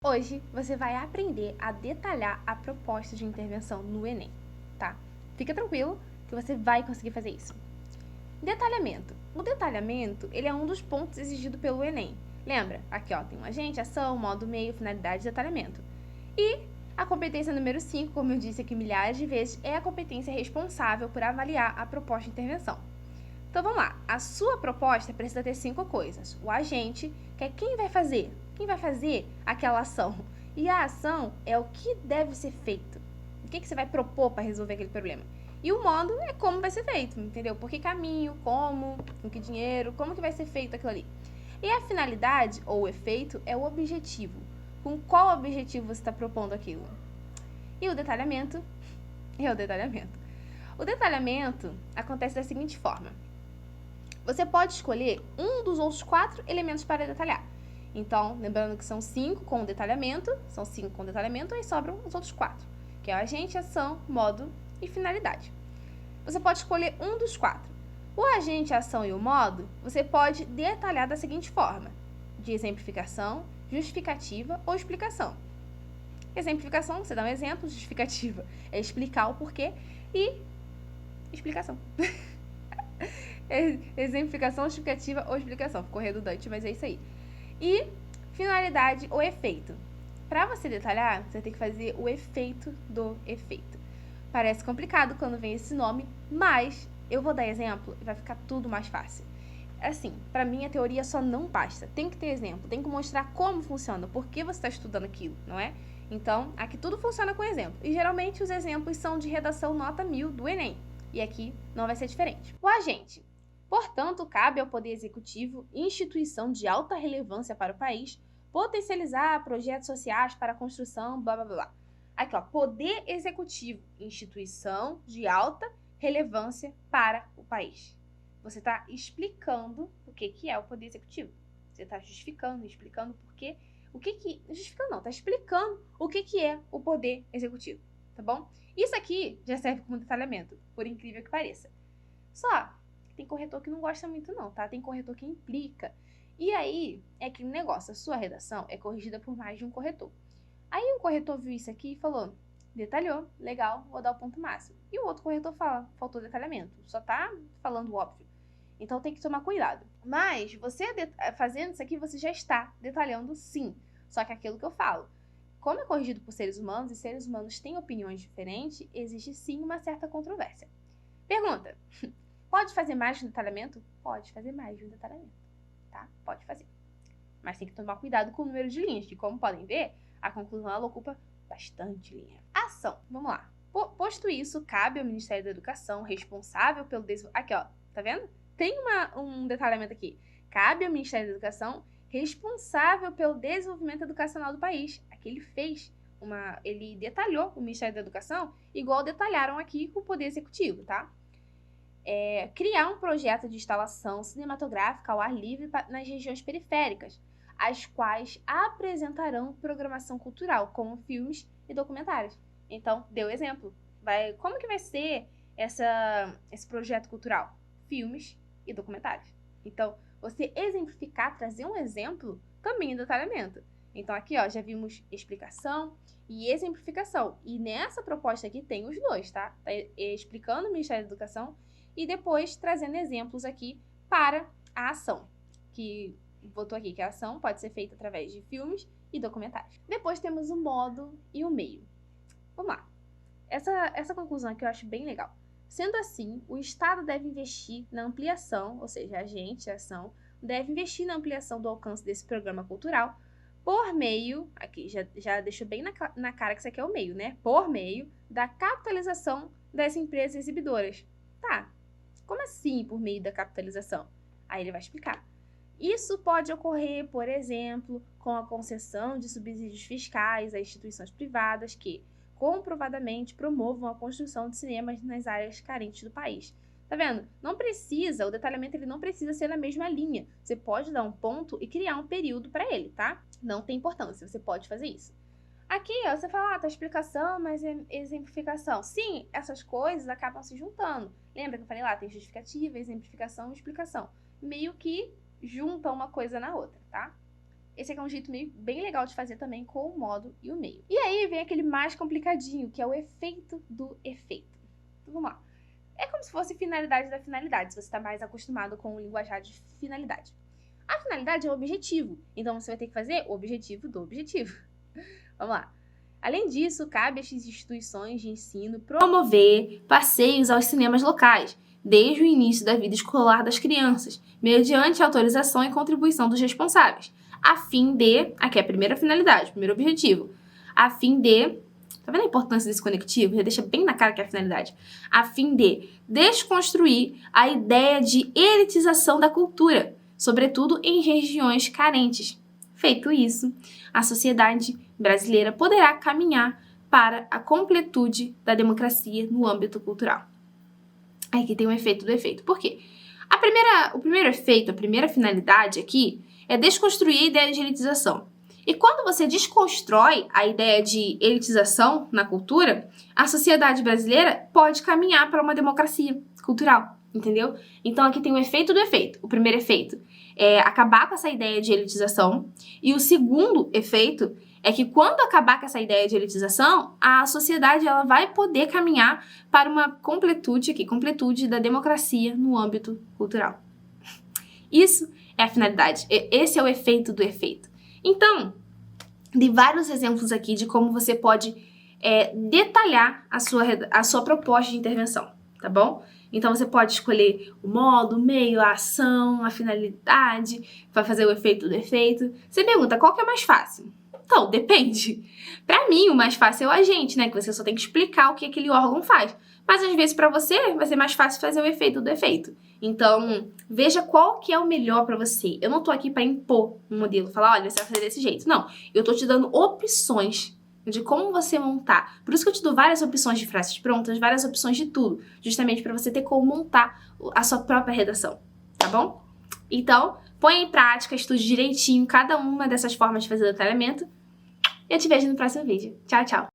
Hoje você vai aprender a detalhar a proposta de intervenção no Enem, tá? Fica tranquilo que você vai conseguir fazer isso. Detalhamento. O detalhamento, ele é um dos pontos exigidos pelo Enem. Lembra? Aqui, ó, tem um agente, ação, modo, meio, finalidade e detalhamento. E a competência número 5, como eu disse aqui milhares de vezes, é a competência responsável por avaliar a proposta de intervenção. Então vamos lá, a sua proposta precisa ter 5 coisas. O agente, que é quem vai fazer aquela ação. E a ação é o que deve ser feito. O que você vai propor para resolver aquele problema. E o modo é como vai ser feito, entendeu? Por que caminho, como, com que dinheiro, como que vai ser feito aquilo ali. E a finalidade, ou o efeito, é o objetivo. Com qual objetivo você está propondo aquilo. E o detalhamento é o detalhamento. O detalhamento acontece da seguinte forma. Você pode escolher um dos outros 4 elementos para detalhar. Então, lembrando que são 5 com detalhamento, aí sobram os outros 4, que é o agente, ação, modo e finalidade. Você pode escolher um dos 4. O agente, a ação e o modo, você pode detalhar da seguinte forma: de exemplificação, justificativa ou explicação. Exemplificação, você dá um exemplo, justificativa é explicar o porquê e explicação. Exemplificação, justificativa ou explicação. Ficou redundante, mas é isso aí. E finalidade ou efeito. Para você detalhar, você tem que fazer o efeito do efeito. Parece complicado quando vem esse nome, mas eu vou dar exemplo e vai ficar tudo mais fácil. Assim, para mim a teoria só não basta. Tem que ter exemplo, tem que mostrar como funciona, por que você está estudando aquilo, não é? Então, aqui tudo funciona com exemplo. E geralmente os exemplos são de redação nota 1000 do Enem. E aqui não vai ser diferente. O agente. Portanto, cabe ao Poder Executivo, instituição de alta relevância para o país, potencializar projetos sociais para a construção, blá blá blá. Aqui, ó, Poder Executivo, instituição de alta relevância para o país. Você está explicando o que é o Poder Executivo. Você está justificando, explicando por quê. Justificando não, está explicando o que é o Poder Executivo, tá bom? Isso aqui já serve como detalhamento, por incrível que pareça. Só tem corretor que não gosta muito não, tá? Tem corretor que implica. E aí, é aquele negócio, a sua redação é corrigida por mais de um corretor. Aí um corretor viu isso aqui e falou, detalhou, legal, vou dar o ponto máximo. E o outro corretor fala, faltou detalhamento, só tá falando óbvio. Então tem que tomar cuidado. Mas você fazendo isso aqui, você já está detalhando sim. Só que aquilo que eu falo, como é corrigido por seres humanos e seres humanos têm opiniões diferentes, existe sim uma certa controvérsia. Pergunta, pode fazer mais de um detalhamento? Pode fazer mais de um detalhamento, tá? Pode fazer. Mas tem que tomar cuidado com o número de linhas, que como podem ver, a conclusão ela ocupa bastante linha. Ação, vamos lá. Posto isso, cabe ao Ministério da Educação, responsável pelo desenvolvimento... Aqui, ó, tá vendo? Tem um detalhamento aqui. Cabe ao Ministério da Educação, responsável pelo desenvolvimento educacional do país. Aqui ele fez ele detalhou o Ministério da Educação, igual detalharam aqui com o Poder Executivo, tá? Criar um projeto de instalação cinematográfica ao ar livre nas regiões periféricas, as quais apresentarão programação cultural, como filmes e documentários. Então, deu exemplo. Como que vai ser esse projeto cultural? Filmes e documentários. Então, você exemplificar, trazer um exemplo, também é detalhamento. Então, aqui, ó, já vimos explicação e exemplificação. E nessa proposta aqui tem os dois, tá? Tá explicando o Ministério da Educação e depois trazendo exemplos aqui para a ação, que botou aqui que a ação pode ser feita através de filmes e documentários. Depois temos o modo e o meio. Vamos lá. Essa conclusão aqui eu acho bem legal. Sendo assim, o Estado deve investir na ampliação, ou seja, a ação, deve investir na ampliação do alcance desse programa cultural por meio, aqui já deixou bem na cara que isso aqui é o meio, né? Por meio da capitalização das empresas exibidoras. Tá, como assim por meio da capitalização? Aí ele vai explicar. Isso pode ocorrer, por exemplo, com a concessão de subsídios fiscais a instituições privadas que, comprovadamente, promovam a construção de cinemas nas áreas carentes do país. Tá vendo? Não precisa, o detalhamento ele não precisa ser na mesma linha. Você pode dar um ponto e criar um período para ele, tá? Não tem importância, você pode fazer isso. Aqui, ó, você fala, tá explicação, mas é exemplificação. Sim, essas coisas acabam se juntando. Lembra que eu falei lá, tem justificativa, exemplificação e explicação. Meio que juntam uma coisa na outra, tá? Esse aqui é um jeito bem legal de fazer também com o modo e o meio. E aí vem aquele mais complicadinho, que é o efeito do efeito. Então, vamos lá. É como se fosse finalidade da finalidade, se você está mais acostumado com o linguajar de finalidade. A finalidade é o objetivo, então você vai ter que fazer o objetivo do objetivo. Vamos lá. Além disso, cabe às instituições de ensino promover passeios aos cinemas locais, desde o início da vida escolar das crianças, mediante autorização e contribuição dos responsáveis, a fim de... Aqui é a primeira finalidade, o primeiro objetivo. A fim de... Tá vendo a importância desse conectivo? Já deixa bem na cara que é a finalidade. A fim de desconstruir a ideia de elitização da cultura, sobretudo em regiões carentes. Feito isso, a sociedade brasileira poderá caminhar para a completude da democracia no âmbito cultural. Aqui tem um efeito do efeito. Por quê? O primeiro efeito, a primeira finalidade aqui é desconstruir a ideia de elitização. E quando você desconstrói a ideia de elitização na cultura, a sociedade brasileira pode caminhar para uma democracia cultural, entendeu? Então aqui tem o efeito do efeito. O primeiro efeito é acabar com essa ideia de elitização. E o segundo efeito é que quando acabar com essa ideia de elitização, a sociedade ela vai poder caminhar para uma completude da democracia no âmbito cultural. Isso é a finalidade. Esse é o efeito do efeito. Então, dei vários exemplos aqui de como você pode detalhar a sua proposta de intervenção, tá bom? Então, você pode escolher o modo, o meio, a ação, a finalidade, vai fazer o efeito do efeito. Você pergunta, qual que é mais fácil? Então, depende. Para mim, o mais fácil é o agente, né? Que você só tem que explicar o que aquele órgão faz. Mas, às vezes, para você, vai ser mais fácil fazer o efeito do efeito. Então, veja qual que é o melhor para você. Eu não tô aqui para impor um modelo, falar, olha, você vai fazer desse jeito. Não, eu tô te dando opções de como você montar. Por isso que eu te dou várias opções de frases prontas, várias opções de tudo. Justamente para você ter como montar a sua própria redação, tá bom? Então, põe em prática, estude direitinho cada uma dessas formas de fazer detalhamento. E eu te vejo no próximo vídeo. Tchau, tchau!